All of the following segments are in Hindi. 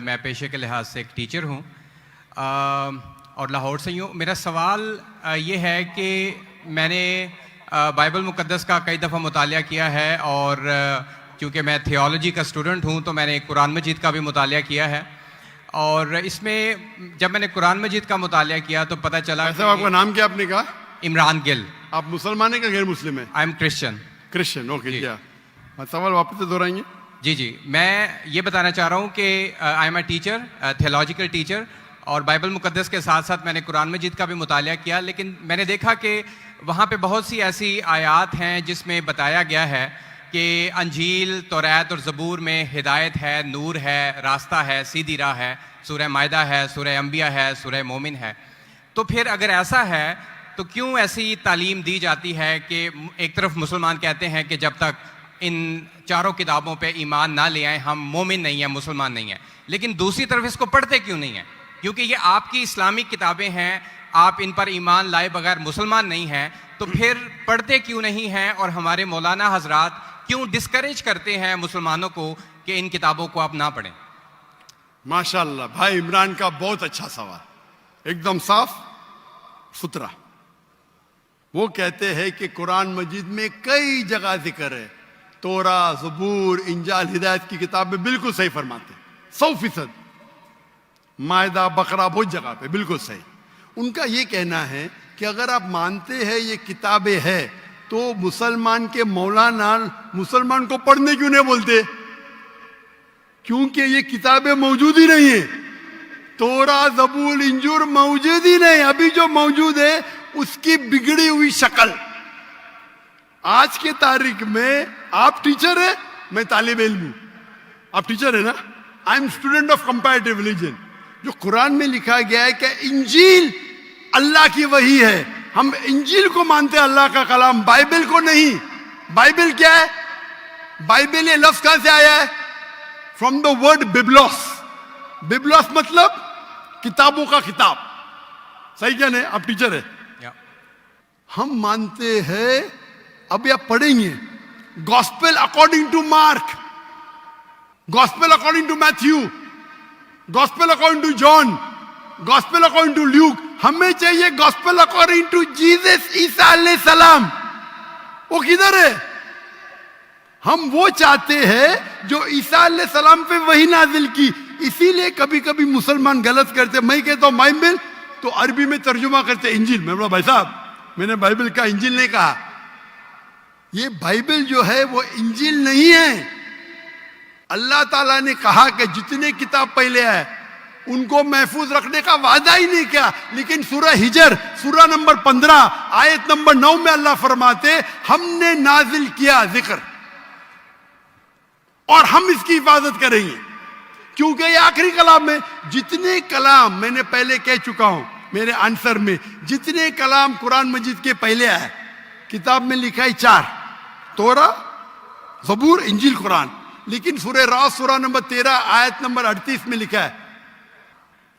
मैं पेशे के लिहाज से एक टीचर हूँ और लाहौर से ही हूँ। मेरा सवाल ये है कि मैंने बाइबल मुक़द्दस का कई दफ़ा मुतालिया किया है और क्योंकि मैं थियोलॉजी का स्टूडेंट हूँ तो मैंने कुरान मजीद का भी मुतालिया किया है। और इसमें जब मैंने कुरान मजीद का मुतालिया किया तो पता चला। आपका नाम क्या आपने कहा? इमरान गिल। आप मुसलमान हैं कि गैर मुस्लिम हैं? I am Christian. Christian, okay. क्या सवाल वापस से दोहराएंगे? जी, मैं ये बताना चाह रहा हूँ कि I am a teacher, theological teacher, और बाइबल मुक़द्दस के साथ साथ मैंने कुरान मजीद का भी मुतालिया किया। लेकिन मैंने देखा कि वहाँ पे बहुत सी ऐसी आयात हैं जिसमें बताया गया है कि अंजील, तौरात और ज़बूर में हिदायत है, नूर है, रास्ता है, सीधी राह है। सूरह मायदा है, सूरह अंबिया है, सूरह मोमिन है। तो फिर अगर ऐसा है तो क्यों ऐसी तालीम दी जाती है कि एक तरफ मुसलमान कहते हैं कि जब तक इन चारों किताबों पे ईमान ना ले आए हम मोमिन नहीं हैं, मुसलमान नहीं हैं, लेकिन दूसरी तरफ इसको पढ़ते क्यों नहीं हैं? क्योंकि ये आपकी इस्लामिक किताबें हैं, आप इन पर ईमान लाए बगैर मुसलमान नहीं हैं, तो फिर पढ़ते क्यों नहीं हैं? और हमारे मौलाना हजरात क्यों डिस्करेज करते हैं मुसलमानों को कि इन किताबों को आप ना पढ़ें? माशाल्लाह, भाई इमरान का बहुत अच्छा सवाल, एकदम साफ सुथरा। वो कहते हैं कि कुरान मजीद में कई जगह जिक्र है, तोरा, ज़बूर, इंजाल, हिदायत की किताबें बिल्कुल सही फरमाते, 100%। मायदा, बकरा, बहुत जगह पे बिल्कुल सही। उनका ये कहना है कि अगर आप मानते हैं ये किताबें हैं तो मुसलमान के मौलाना मुसलमान को पढ़ने क्यों नहीं बोलते? क्योंकि ये किताबें मौजूद ही नहीं है। तोरा, ज़बूर, इंजूर मौजूद ही नहीं। अभी जो मौजूद है उसकी बिगड़ी हुई शक्ल। आज के तारीख में आप टीचर है, मैं तालिब इल्म हूं। आप टीचर है ना? I am student of comparative religion. जो कुरान में लिखा गया है कि इंजील अल्लाह की वही है, हम इंजील को मानते हैं, अल्लाह का कलाम, बाइबल को नहीं। बाइबल क्या है? बाइबल ये लफ्ज कहां से आया है? From the word biblos. Biblos मतलब किताबों का किताब। सही क्या नहीं? आप टीचर है। हम मानते हैं, अभी आप पढ़ेंगे, gospel according to Mark, gospel according to Matthew, gospel according to John, gospel according to Luke. हमें चाहिए gospel according to Jesus Isa अलैहिस्सलाम। वो किधर है? हम वो चाहते हैं जो ईसा अलैहिस्सलाम पे वही नाजिल की। इसीलिए कभी कभी मुसलमान गलत करते। मैं कहता हूं बाइबल तो अरबी में तर्जुमा करते इंजील। मैं बोला भाई साहब, मैंने बाइबल का इंजील नहीं कहा। ये बाइबल जो है वो इंजील नहीं है। अल्लाह ताला ने कहा कि जितने किताब पहले आए उनको महफूज रखने का वादा ही नहीं किया। लेकिन सूरह हिजर, सूरह नंबर 15 आयत नंबर 9 में अल्लाह फरमाते हमने नाजिल किया जिक्र और हम इसकी हिफाजत करेंगे, क्योंकि ये आखिरी कलाम है। जितने कलाम मैंने पहले कह चुका हूं मेरे आंसर में, जितने कलाम कुरान मजीद के पहले आए किताब में लिखा है 4, तोरा, ज़बूर, इंजील, कुरान। लेकिन सूरह रास सूरह नंबर 13 आयत नंबर 38 में लिखा है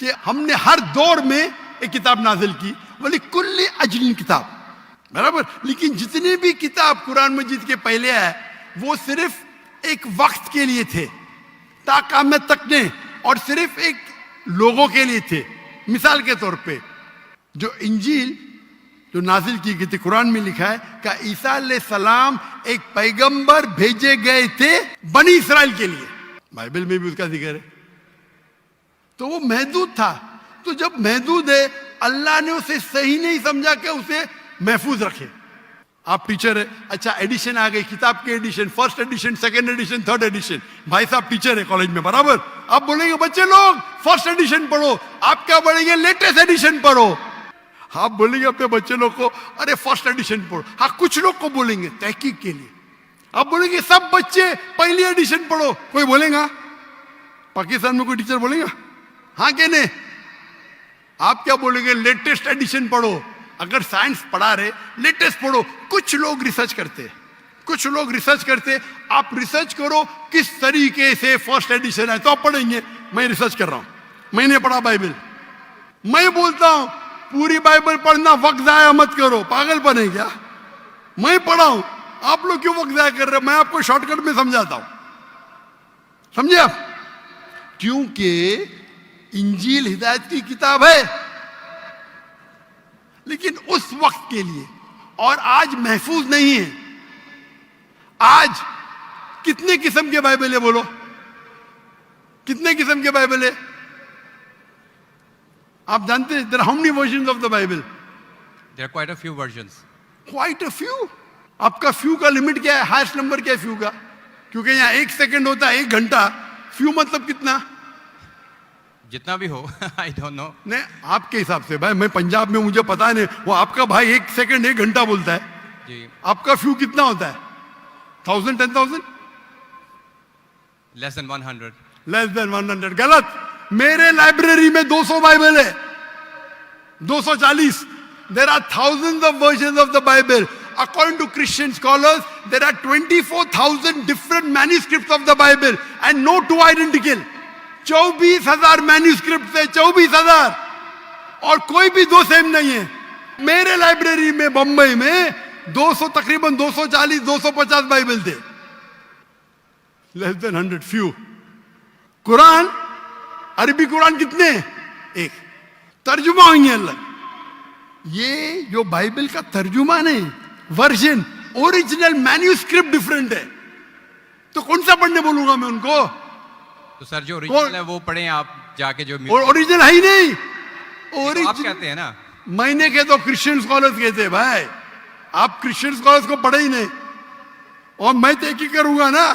कि हमने हर दौर में एक किताब नाजिल की, वली कुल्ली अजलिन किताब, बराबर। लेकिन जितने भी किताब कुरान मजीद के पहले आए वो सिर्फ एक वक्त के लिए थे, ताक़यामत तक ने, और सिर्फ एक लोगों के लिए थे। मिसाल के तौर पे जो इंजील जो नाजिल की गई थी, कुरान में लिखा है कि ईसा अलैहिस्सलाम एक पैगंबर भेजे गए थे बनी इसराइल के लिए। बाइबल में भी उसका जिक्र है। तो वो महदूद था। तो जब महदूद है, अल्लाह ने उसे सही नहीं समझा कि उसे महफूज रखे। आप टीचर है, अच्छा एडिशन आ गई, किताब के edition, first edition, second edition, third edition. भाई साहब टीचर है कॉलेज में, बराबर। आप बोलेंगे बच्चे लोग फर्स्ट एडिशन पढ़ो, आप क्या बोलेंगे? लेटेस्ट एडिशन पढ़ो। आप बोलेंगे अपने बच्चे लोग को अरे फर्स्ट एडिशन पढ़ो। हाँ, कुछ लोग को बोलेंगे तहकीक के लिए। आप बोलेंगे सब बच्चे पहली एडिशन पढ़ो, कोई बोलेगा? पाकिस्तान में कोई टीचर बोलेगा? हाँ के नहीं? आप क्या बोलेंगे? लेटेस्ट एडिशन पढ़ो। अगर साइंस पढ़ा रहे लेटेस्ट पढ़ो। कुछ लोग रिसर्च करते, कुछ लोग रिसर्च करते। आप रिसर्च करो किस तरीके से फर्स्ट एडिशन है तो आप पढ़ेंगे। मैं रिसर्च कर रहा हूं, मैंने पढ़ा बाइबल। मैं बोलता हूं पूरी बाइबल पढ़ना वक्त जाया मत करो, पागलपन है क्या? मैं पढ़ा हूं, आप लोग क्यों वक्त जाया कर रहे हैं? मैं आपको शॉर्टकट में समझाता हूं, समझे आप? क्योंकि इंजील हिदायत की किताब है, लेकिन उस वक्त के लिए, और आज महफूज नहीं है। आज कितने किस्म के बाइबल है बोलो? कितने किस्म के बाइबल है? आप जानते हैं there are how many versions of the Bible? There are quite a few versions. Quite a few. आपका फ्यू का लिमिट क्या है? हाईएस्ट नंबर क्या है फ्यू का? क्योंकि यहां 1 सेकंड होता है 1 घंटा। फ्यू मतलब कितना? जितना भी हो आई डोंट नो। नहीं, आपके हिसाब से भाई, मैं पंजाब में, मुझे पता नहीं। वो आपका भाई 1 सेकंड 1 घंटा बोलता है जी। आपका फ्यू कितना होता है? 1000, 10,000? Less than 100। Less than 100। गलत। मेरे लाइब्रेरी में 200 बाइबल है, 240। There are thousands of versions of the Bible. According to Christian scholars, there are 24,000 different manuscripts of the Bible and no two identical. 24,000 manuscript है, 24,000, और कोई भी दो सेम नहीं है। मेरे लाइब्रेरी में बंबई में 200, तकरीबन 240, 250 बाइबल थे। Less than 100, few. कुरान, अरबी कुरान कितने? एक। तर्जुमा होंगे अलग। ये जो बाइबल का तर्जुमा नहीं, वर्जन, ओरिजिनल मैन्यूस्क्रिप्ट डिफरेंट है। तो कौन सा पढ़ने बोलूंगा मैं उनको? तो सर जो ओरिजिनल है वो पढ़ें आप जाके। जो ओरिजिनल है ही नहीं। आप कहते हैं ना, मैंने कहे तो क्रिश्चियन स्कॉलर्स कहते हैं भाई। आप क्रिश्चियन स्कॉलर्स को पढ़े ही नहीं, और मैं तो एक ही करूंगा ना।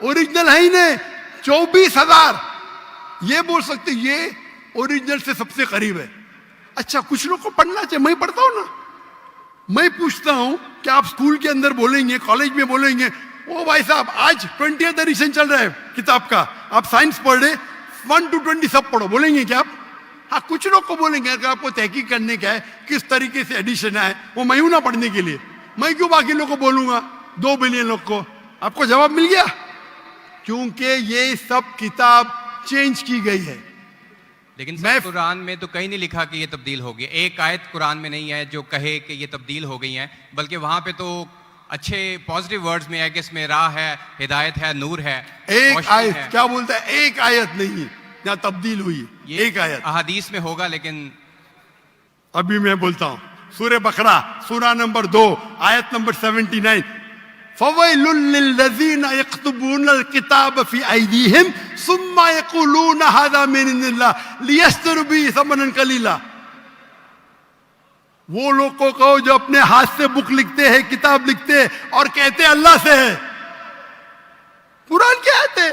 ओरिजिनल है ही नहीं। 24,000 ये बोल सकते ये ओरिजिनल से सबसे करीब है। अच्छा, कुछ लोग को पढ़ना चाहिए, मैं पढ़ता हूं ना। मैं पूछता हूं कि आप स्कूल के अंदर बोलेंगे, कॉलेज में बोलेंगे, ओ भाई साहब आज 20th एडिशन चल रहा है किताब का, आप साइंस पढ़ रहे, 1 to 20 सब पढ़ो, बोलेंगे क्या आप? हाँ, कुछ लोग को बोलेंगे। अगर आपको तहकीक करने का है किस तरीके से एडिशन है, वो मैं हूं ना पढ़ने के लिए, मैं क्यों बाकी लोग को बोलूंगा? 2 बिलियन लोग को। आपको जवाब मिल गया? क्योंकि ये सब किताब चेंज की गई है। लेकिन सर कुरान में तो कहीं नहीं लिखा कि ये तब्दील हो गई। एक आयत कुरान में नहीं है जो कहे कि ये तब्दील हो गई है, बल्कि वहां पे तो अच्छे पॉजिटिव वर्ड्स में है कि इसमें राह है, हिदायत है, नूर है। एक आयत है। क्या बोलता है? एक आयत नहीं जहां तब्दील हुई, एक आयत। अहादीस में होगा, लेकिन अभी मैं बोलता हूं। सूरह बकरा, सूरा नंबर 2, आयत नंबर 79। फवैलुल लिल्लज़ीना यक्तुबूनल किताब फी अयदीहिम सुम्मा यक़ूलून हाज़ा मिन इंदिल्लाह लियश्तरू बिही समनन कलीला। वो लोग को कहो जो अपने हाथ से बुक लिखते हैं, किताब लिखते हैं, और कहते हैं अल्लाह से है। कुरान क्या है?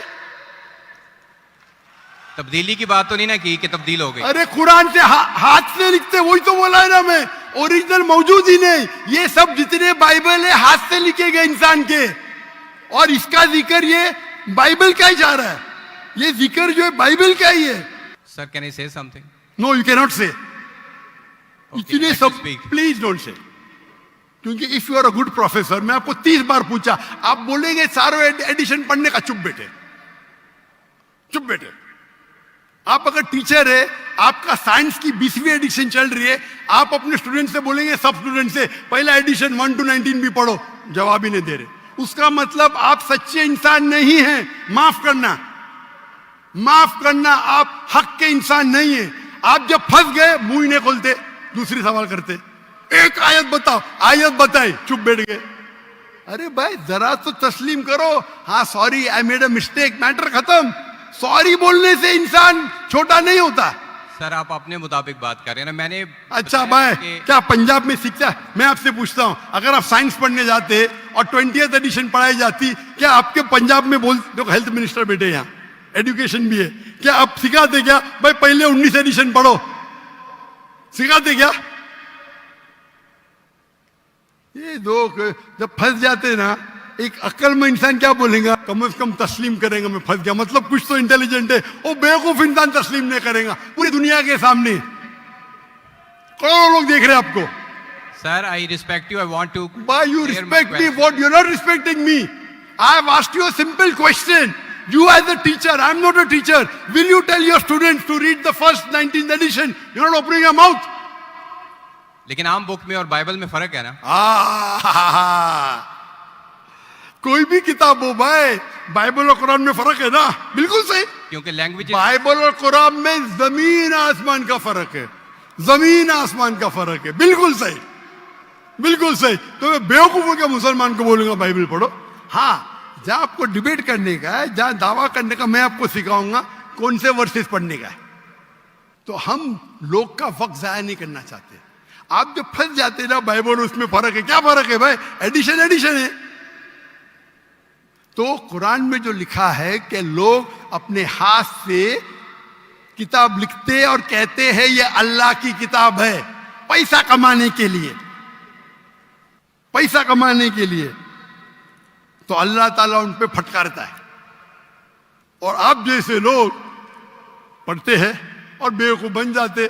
तब्दीली की बात तो नहीं ना की कि तब्दील हो गई। अरे कुरान से हाथ से लिखते, वही तो बोला है ना मैं। ओरिजिनल मौजूद ही नहीं। ये सब जितने बाइबल है हाथ से लिखे गए इंसान के, और इसका जिक्र ये बाइबल का ही जा रहा है। ये जिक्र जो है बाइबल का ही है। Sir can I say something? No, you can not say. इतने सब speak. Please don't say. क्योंकि if you are a good professor, मैं आपको 30 बार पूछा, आप बोलेंगे सारों एडिशन पढ़ने का। चुप बेटे, चुप बेटे। आप अगर टीचर है, आपका साइंस की 20वीं एडिशन चल रही है, आप अपने स्टूडेंट से बोलेंगे, सब स्टूडेंट से, पहला एडिशन 1 to 19 भी पढ़ो, जवाब ही नहीं दे रहे। उसका मतलब आप सच्चे इंसान नहीं हैं। माफ करना, माफ करना, आप हक के इंसान नहीं है। आप जब फंस गए मुंह ही नहीं खोलते, दूसरी सवाल करते। एक आयत बताओ, आयत बताई, चुप बैठ गए। अरे भाई जरा तो तस्लीम करो। हाँ sorry, I made a mistake, matter खत्म। सॉरी बोलने से इंसान छोटा नहीं होता। सर आप अपने मुताबिक बात कर रहे हैं ना। मैंने अच्छा भाई, क्या पंजाब में शिक्षा? मैं आपसे पूछता हूं, अगर आप साइंस पढ़ने जाते और 20th एडिशन पढ़ाई जाती, क्या आपके पंजाब में बोल, देखो हेल्थ मिनिस्टर बेटे यहाँ, एजुकेशन भी है, क्या आप सिखाते क्या भाई पहले 19 एडिशन पढ़ो? सिखाते क्या? ये लोग जब फंस जाते ना, एक अक्ल में इंसान क्या बोलेगा? कम से कम तस्लीम करेगा मैं फंस गया, मतलब कुछ तो इंटेलिजेंट है। वो बेवकूफ इंसान तस्लीम नहीं करेगा पूरी दुनिया के सामने। करोड़ों लोग देख रहे हैं आपको। Sir I respect you, I want to. Why you respect me? What? You're not respecting me. I have asked you a simple question. You as a teacher, I'm not a teacher. Will you tell your students to read the first 19th edition? You're not opening your mouth. लेकिन आम बुक में और बाइबल में फर्क है ना। कोई भी किताब हो भाई, बाइबल और कुरान में फर्क है ना? बिल्कुल सही। क्योंकि लैंग्वेज बाइबल और कुरान में जमीन आसमान का फर्क है, जमीन आसमान का फर्क है। बिल्कुल सही, बिल्कुल सही। तो मैं बेवकूफों के मुसलमान को बोलूंगा बाइबल पढ़ो। हाँ, जहां आपको डिबेट करने का है, जहां दावा करने का, मैं आपको सिखाऊंगा कौन से वर्सेस पढ़ने का है। तो हम लोग का वक्त जाया नहीं करना चाहते। आप जो फंस जाते ना बाइबल, उसमें फर्क है। क्या फर्क है भाई? एडिशन एडिशन है। तो कुरान में जो लिखा है कि लोग अपने हाथ से किताब लिखते और कहते हैं ये अल्लाह की किताब है, पैसा कमाने के लिए, पैसा कमाने के लिए, तो अल्लाह ताला उन पे फटकारता है। और आप जैसे लोग पढ़ते हैं और बेवकूफ बन जाते।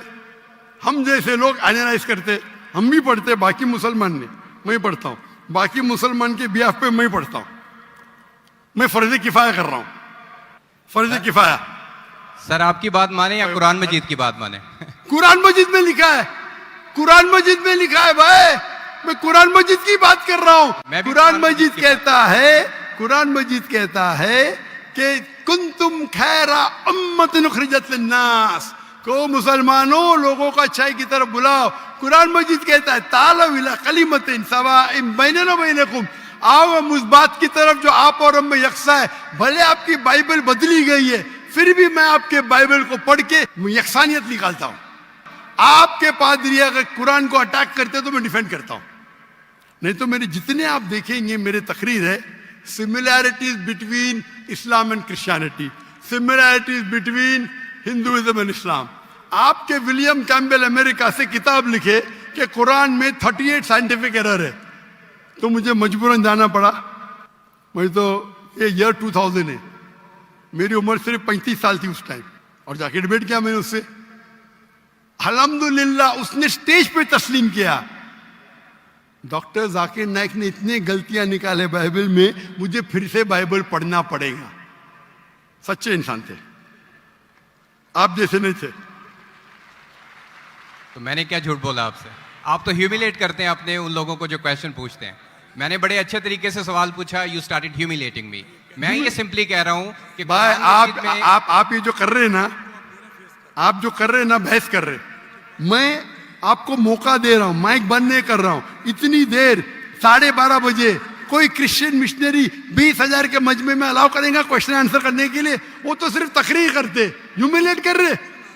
हम जैसे लोग एनालाइज करते, हम भी पढ़ते, बाकी मुसलमान ने, मैं पढ़ता हूं, बाकी मुसलमान के बिहाफ पे मैं पढ़ता हूं। मैं फर्ज किफाया कर रहा हूं, फर्ज किफाया। सर आपकी बात माने या कुरान मजीद की बात माने? कुरान मजीद में लिखा है, कुरान मजीद में लिखा है भाई। मैं कुरान मजीद की बात कर रहा हूं। कुरान मजीद कहता है, कुरान मजीद कहता है कि कुंतुम खैरा उम्मतिन उखरिजत लिन्नास, को मुसलमानों लोगों को अच्छाई की तरफ बुलाओ। कुरान मजीद कहता है तालौ इला कलिमतिन सवाइन बैनना व बैनकुम, आओ हम उस बात की तरफ जो आप और हम में यकसा है। भले आपकी बाइबल बदली गई है, फिर भी मैं आपके बाइबल को पढ़ के यकसानियत निकालता हूं। आपके पादरी अगर कुरान को अटैक करते तो मैं डिफेंड करता हूं, नहीं तो मेरे जितने आप देखेंगे मेरे तकरीर है similarities between Islam and Christianity, similarities between Hinduism and Islam. आपके विलियम कैम्बेल अमेरिका से किताब लिखे कि कुरान में 38 साइंटिफिक एरर है, तो मुझे मजबूरन जाना पड़ा। मैं तो ये ईयर 2000 है, मेरी उम्र सिर्फ 35 साल थी उस टाइम, और जाके डिबेट किया मैंने उससे। अल्हम्दुलिल्लाह उसने स्टेज पे तस्लीम किया। डॉक्टर जाकिर नाइक ने इतने गलतियां निकाले बाइबल में, मुझे फिर से बाइबल पढ़ना पड़ेगा। सच्चे इंसान थे, आप जैसे नहीं थे। तो मैंने क्या झूठ बोला आपसे? आप तो ह्यूमिलेट करते हैं अपने उन लोगों को जो क्वेश्चन पूछते हैं। मैंने बड़े अच्छे तरीके से सवाल पूछा, यू स्टार्टेड ह्यूमिलेटिंग मी। मैं ये सिंपली कह रहा हूं कि भाई आप ये जो कर रहे हैं ना, आप जो कर रहे हैं ना, बहस कर रहे, मैं आपको मौका दे रहा हूं, माइक बंद नहीं कर रहा हूं। इतनी देर 12:30 बजे कोई क्रिश्चियन मिशनरी 20,000 के मजमे में अलाउ करेगा क्वेश्चन आंसर करने के लिए? वो तो सिर्फ तकरीर करते, ह्यूमिलेट कर रहे।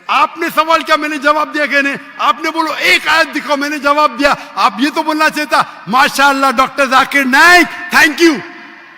आपने सवाल किया, मैंने जवाब दिया। कहने आपने बोलो एक आयत दिखाओ, मैंने जवाब दिया। आप ये तो बोलना चाहिए था माशाअल्लाह doctor Zakir Naik thank you.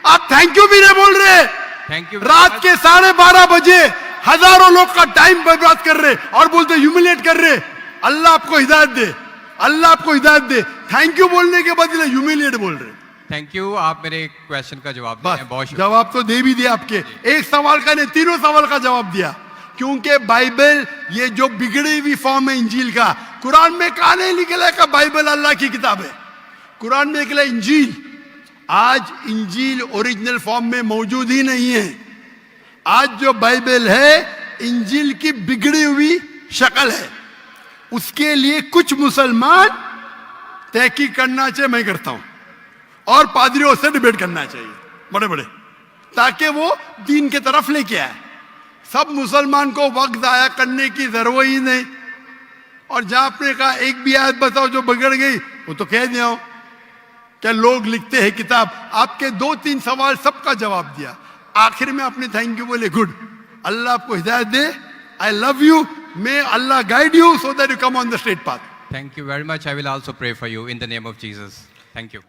आप थैंक यू भी नहीं बोल रहे। Thank you. रात के 12:30 बजे हजारों लोग का टाइम बर्बाद कर रहे और बोलते ह्यूमिलेट कर रहे। अल्लाह आपको हिदायत दे, अल्लाह आपको हिदायत दे। थैंक यू बोलने के बदले ह्यूमिलेट बोल रहे। थैंक यू, आप मेरे क्वेश्चन का जवाब दिया, बहुत शुक्रिया। जवाब तो दे भी दिया आपके, एक सवाल का नहीं, तीनों सवाल का जवाब दिया। क्योंकि बाइबल ये जो बिगड़ी हुई फॉर्म है इंजील का, कुरान में कहा नहीं निकला कि बाइबल अल्लाह की किताब है। कुरान में निकला इंजील। आज इंजील ओरिजिनल फॉर्म में मौजूद ही नहीं है। आज जो बाइबल है इंजील की बिगड़ी हुई शक्ल है। उसके लिए कुछ मुसलमान तहकीक करना चाहिए, मैं करता हूं, और पादरियों से डिबेट करना चाहिए बड़े बड़े, ताकि वो दीन के तरफ लेके आए। सब मुसलमान को वक्त जाया करने की जरूरत ही नहीं। और जहां आपने कहा एक भी आयत बताओ जो बिगड़ गई, वो तो कह दिया क्या लोग लिखते हैं किताब। आपके 2-3 सवाल सबका जवाब दिया। आखिर में आपने थैंक यू बोले, गुड, अल्लाह आपको हिदायत दे, I love you, may Allah guide you so that you come on the straight path. Thank you very much. I will also pray for you in the name of Jesus. Thank you.